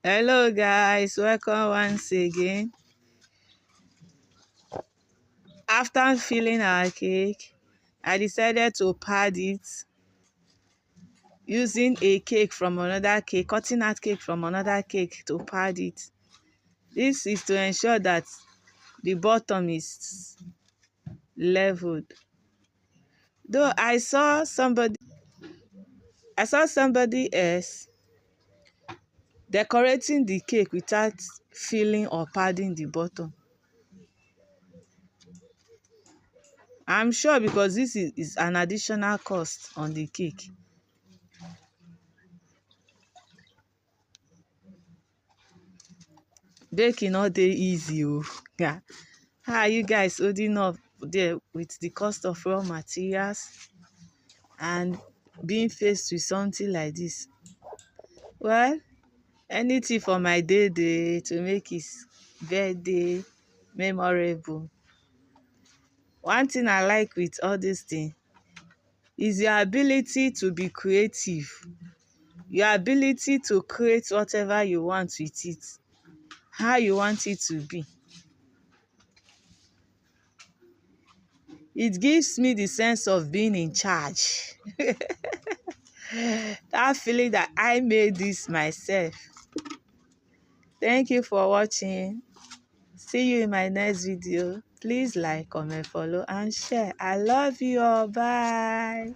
Hello guys, welcome once again. After filling our cake, I decided to pad it using a cake from another cake, cutting out cake from another cake to pad it. This is to ensure that the bottom is leveled. Though I saw somebody else decorating the cake without filling or padding the bottom. I'm sure because this is an additional cost on the cake. Baking no dey easy oh. Yeah. How are you guys holding up there with the cost of raw materials and being faced with something like this? Well, anything for my day to make his birthday memorable. One thing I like with all this thing is your ability to be creative, your ability to create whatever you want with it, how you want it to be. It gives me the sense of being in charge. That feeling that I made this myself. Thank you for watching. See you in my next video. Please like, comment, follow, and share. I love you all. Bye.